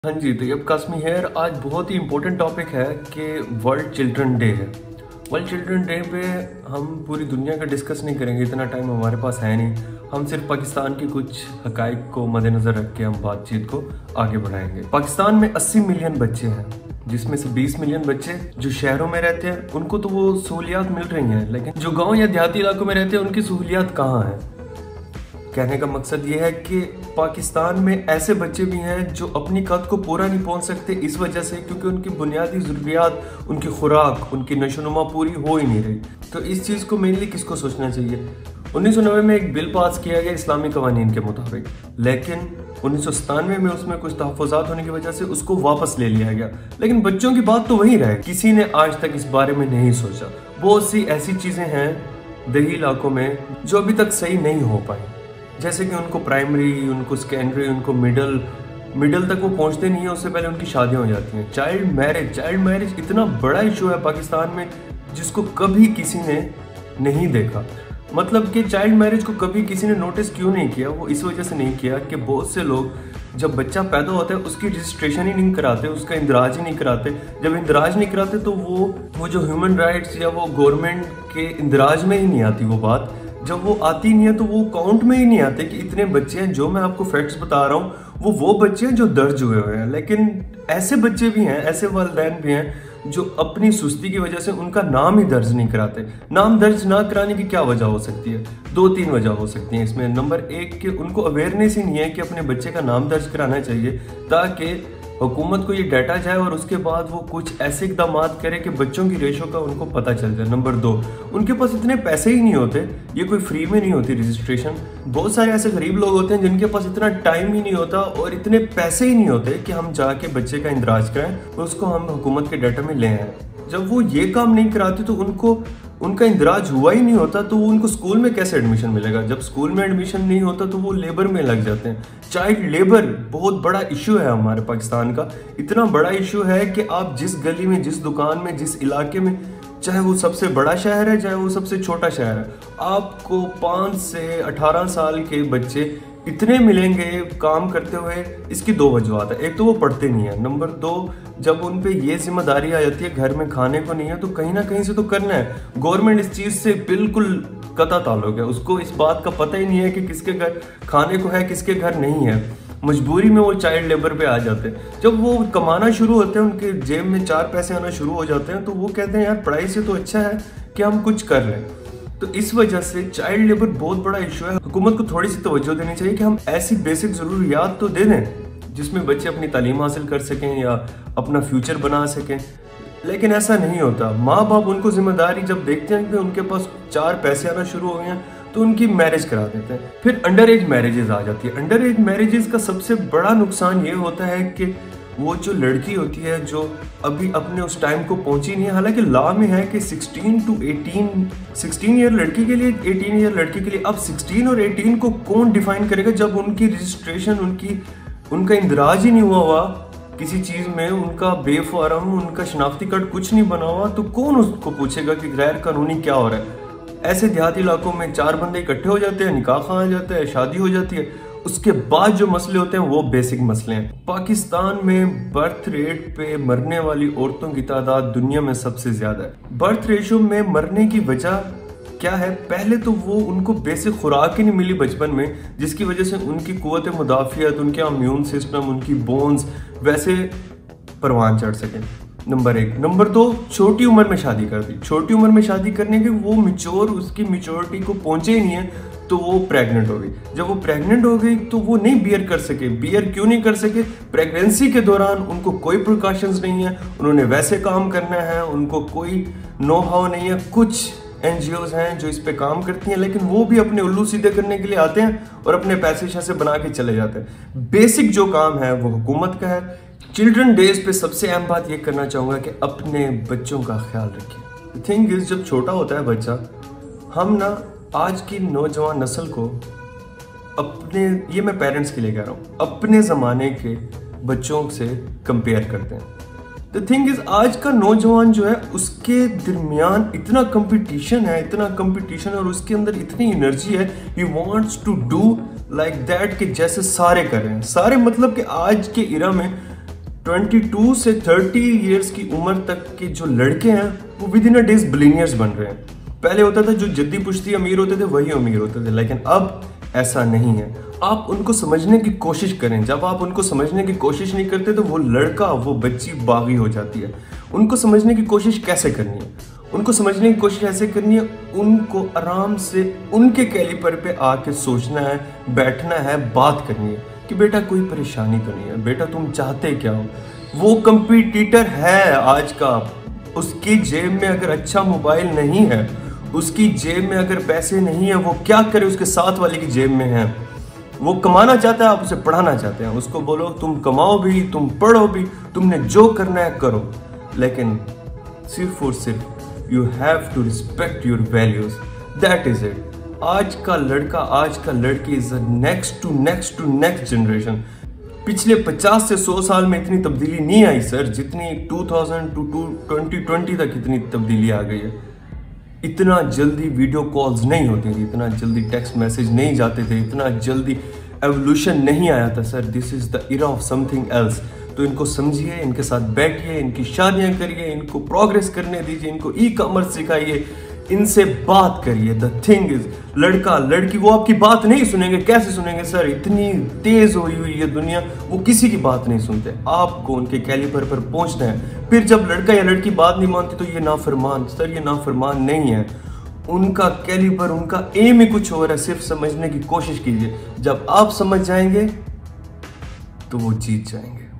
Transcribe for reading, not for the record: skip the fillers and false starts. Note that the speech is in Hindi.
हाँ जी, तो अब कास्मी हेयर आज बहुत ही इम्पोर्टेंट टॉपिक है कि वर्ल्ड चिल्ड्रन डे है। वर्ल्ड चिल्ड्रन डे पे हम पूरी दुनिया का डिस्कस नहीं करेंगे, इतना टाइम हमारे पास है नहीं। हम सिर्फ पाकिस्तान की कुछ हकाइक को मद्देनज़र रख के हम बातचीत को आगे बढ़ाएंगे। पाकिस्तान में 80 मिलियन बच्चे हैं, जिसमें से 20 मिलियन बच्चे जो शहरों में रहते हैं उनको तो वो सहूलियात मिल रही हैं, लेकिन जो गाँव या देहाती इलाकों में रहते हैं उनकी सहूलियात कहाँ हैं। कहने का मकसद ये है कि पाकिस्तान में ऐसे बच्चे भी हैं जो अपनी कद को पूरा नहीं पहुंच सकते, इस वजह से क्योंकि उनकी बुनियादी ज़रूरियात, उनकी खुराक, उनकी नशोनुमा पूरी हो ही नहीं रही। तो इस चीज़ को मेनली किसको सोचना चाहिए। 1990 में एक बिल पास किया गया इस्लामी कवानीन के मुताबिक, लेकिन 1997 में उसमें कुछ तहफ़्फ़ुज़ात होने की वजह से उसको वापस ले लिया गया, लेकिन बच्चों की बात तो वही रहे। किसी ने आज तक इस बारे में नहीं सोचा। बहुत सी ऐसी चीज़ें हैं देही इलाकों में जो अभी तक सही नहीं हो पाई, जैसे कि उनको प्राइमरी, उनको सेकेंडरी, उनको मिडिल तक वो पहुंचते नहीं है, उससे पहले उनकी शादियां हो जाती हैं। चाइल्ड मैरिज इतना बड़ा इशू है पाकिस्तान में जिसको कभी किसी ने नहीं देखा। मतलब कि चाइल्ड मैरिज को कभी किसी ने नोटिस क्यों नहीं किया, वो इस वजह से नहीं किया कि बहुत से लोग जब बच्चा पैदा होता है उसकी रजिस्ट्रेशन ही नहीं कराते, उसका इंदराज ही नहीं कराते। जब इंदराज नहीं कराते तो वो जो ह्यूमन राइट्स या वो गवर्नमेंट के इंदराज में ही नहीं आती वो बात। जब वो आती नहीं है तो वो काउंट में ही नहीं आते कि इतने बच्चे हैं। जो मैं आपको फैक्ट्स बता रहा हूँ वो बच्चे हैं जो दर्ज हुए हुए हैं, लेकिन ऐसे बच्चे भी हैं, ऐसे वालिदैन भी हैं जो अपनी सुस्ती की वजह से उनका नाम ही दर्ज नहीं कराते। नाम दर्ज ना कराने की क्या वजह हो सकती है? 2-3 वजह हो सकती हैं इसमें। नंबर 1 कि उनको अवेयरनेस ही नहीं है कि अपने बच्चे का नाम दर्ज कराना चाहिए, ताकि हुकूमत को ये डाटा जाए और उसके बाद वो कुछ ऐसे इकदाम करे कि बच्चों की रेशो का उनको पता चल जाए। नंबर 2, उनके पास इतने पैसे ही नहीं होते, ये कोई फ्री में नहीं होती रजिस्ट्रेशन। बहुत सारे ऐसे गरीब लोग होते हैं जिनके पास इतना टाइम ही नहीं होता और इतने पैसे ही नहीं होते कि हम जाके बच्चे का इंदराज कराएं और उसको हम हुकूमत के डाटा में ले आए। जब वो ये काम नहीं कराते तो उनका इंदराज हुआ ही नहीं होता, तो वो उनको स्कूल में कैसे एडमिशन मिलेगा? जब स्कूल में एडमिशन नहीं होता तो वो लेबर में लग जाते हैं। चाइल्ड लेबर बहुत बड़ा इशू है हमारे पाकिस्तान का। इतना बड़ा इशू है कि आप जिस गली में, जिस दुकान में, जिस इलाके में, चाहे वो सबसे बड़ा शहर है चाहे वो सबसे छोटा शहर है, आपको 5 से 18 साल के बच्चे इतने मिलेंगे काम करते हुए। इसकी 2 वजूहत है। एक तो वो पढ़ते नहीं है। नंबर 2, जब उन पे ये जिम्मेदारी आ जाती है घर में खाने को नहीं है तो कहीं ना कहीं से तो करना है। गवर्नमेंट इस चीज़ से बिल्कुल कता ताल्लुक है, उसको इस बात का पता ही नहीं है कि किसके घर खाने को है, किसके घर नहीं है। मजबूरी में वो चाइल्ड लेबर पे आ जाते हैं। जब वो कमाना शुरू होते हैं, उनके जेब में 4 पैसे आना शुरू हो जाते हैं, तो वो कहते हैं यार पढ़ाई से तो अच्छा है कि हम कुछ कर रहे हैं। तो इस वजह से चाइल्ड लेबर बहुत बड़ा इशू है। हुकूमत को थोड़ी सी तवज्जो देनी चाहिए कि हम ऐसी बेसिक ज़रूरियात तो दे दें जिसमें बच्चे अपनी तालीम हासिल कर सकें या अपना फ्यूचर बना सकें, लेकिन ऐसा नहीं होता। माँ बाप उनको जिम्मेदारी जब देखते हैं कि उनके पास 4 पैसे आना शुरू हो गए हैं तो उनकी मैरिज करा देते हैं। फिर अंडर एज मैरिजेस आ जाती है। अंडर एज मैरिजेस का सबसे बड़ा नुकसान ये होता है कि वो जो लड़की होती है जो अभी अपने उस टाइम को पहुंची नहीं है, हालांकि लॉ में है कि 16 ईयर लड़की के लिए, 18 ईयर लड़की के लिए। अब 16 और 18 को कौन डिफाइन करेगा जब उनकी रजिस्ट्रेशन, उनका इंदराज ही नहीं हुआ किसी चीज़ में, उनका बेफारम, उनका शनाख्ती कार्ड कुछ नहीं बना हुआ, तो कौन उसको पूछेगा कि गैर कानूनी क्या हो रहा है? ऐसे देहाती इलाकों में 4 बंदे इकट्ठे हो जाते हैं, निकाह आ जाता है, शादी हो जाती है, उसके बाद जो मसले होते हैं वो बेसिक मसले हैं। पाकिस्तान में बर्थ रेट पे मरने वाली औरतों की तादाद दुनिया में सबसे ज़्यादा है। बर्थ रेशो में मरने की वजह क्या है? पहले तो वो उनको बेसिक खुराक ही नहीं मिली बचपन में, जिसकी वजह से उनकी क़ुव्वत मुदाफ़ियत, उनके इम्यून सिस्टम, उनकी बोन्स वैसे परवान चढ़ सकें। नंबर 1। नंबर 2, छोटी उम्र में शादी कर दी। छोटी उम्र में शादी करने के वो उसकी मैच्योरिटी को पहुंचे ही नहीं है तो वो प्रेग्नेंट हो गई। जब वो प्रेग्नेंट हो गई तो वो नहीं बियर कर सके। बियर क्यों नहीं कर सके? प्रेगनेंसी के दौरान उनको कोई प्रिकॉशंस नहीं है, उन्होंने वैसे काम करना है, उनको कोई नो हाउ नहीं है। कुछ NGOs हैं जो इस पे काम करती हैं, लेकिन वो भी अपने उल्लू सीधे करने के लिए आते हैं और अपने पैसे शैसे बना के चले जाते हैं। बेसिक जो काम है वो हुकूमत का है। चिल्ड्रन डेज पे सबसे अहम बात ये करना चाहूँगा कि अपने बच्चों का ख्याल रखिए। थिंग इज, जब छोटा होता है बच्चा, हम ना आज की नौजवान नस्ल को अपने, ये मैं पेरेंट्स के लिए कह रहा हूँ, अपने ज़माने के बच्चों से कंपेयर करते हैं। द थिंग इज, आज का नौजवान जो है उसके दरमियान इतना कंपटीशन और उसके अंदर इतनी एनर्जी है, he wants to do like that कि जैसे सारे कर रहे हैं। सारे मतलब कि आज के इरा में 22 से 30 इयर्स की उम्र तक के जो लड़के हैं वो with in a days billionaires बन रहे हैं। पहले होता था जो जद्दी पुश्ती अमीर होते थे वही अमीर होते थे, लेकिन अब ऐसा नहीं है। आप उनको समझने की कोशिश करें, जब आप उनको समझने की कोशिश नहीं करते तो वो लड़का वो बच्ची बागी हो जाती है। उनको समझने की कोशिश कैसे करनी है? उनको समझने की कोशिश ऐसे करनी है, उनको आराम से उनके कैलिपर पे आके सोचना है, बैठना है, बात करनी है कि बेटा कोई परेशानी तो नहीं है, बेटा तुम चाहते क्या हो। वो कंपटीटर है आज का, उसकी जेब में अगर अच्छा मोबाइल नहीं है, उसकी जेब में अगर पैसे नहीं है, वो क्या करे, उसके साथ वाले की जेब में है। वो कमाना चाहता है, आप उसे पढ़ाना चाहते हैं, उसको बोलो तुम कमाओ भी, तुम पढ़ो भी, तुमने जो करना है करो, लेकिन सिर्फ और सिर्फ you have to respect your values, that is it. आज का लड़का, आज का लड़की is next to next generation. पिछले 50 से 100 साल में इतनी तब्दीली नहीं आई सर, जितनी 2000 टू 2020 तक इतनी तब्दीली आ गई है। इतना जल्दी वीडियो कॉल्स नहीं होती थी, इतना जल्दी टेक्स्ट मैसेज नहीं जाते थे, इतना जल्दी एवोल्यूशन नहीं आया था sir. This is the era of something else. तो इनको समझिए, इनके साथ बैठिए, इनकी शादियां करिए, इनको प्रोग्रेस करने दीजिए, इनको ई कॉमर्स सिखाइए, इनसे बात करिए। द थिंग इज, लड़का लड़की वो आपकी बात नहीं सुनेंगे। कैसे सुनेंगे सर? इतनी तेज हुई हुई ये दुनिया, वो किसी की बात नहीं सुनते। आपको उनके कैलिबर पर पहुंचना है। फिर जब लड़का या लड़की बात नहीं मानती तो ये नाफरमान सर, ये नाफरमान नहीं है। उनका कैलिबर, उनका एम ही कुछ और है। सिर्फ समझने की कोशिश कीजिए। जब आप समझ जाएंगे तो वो जीत जाएंगे।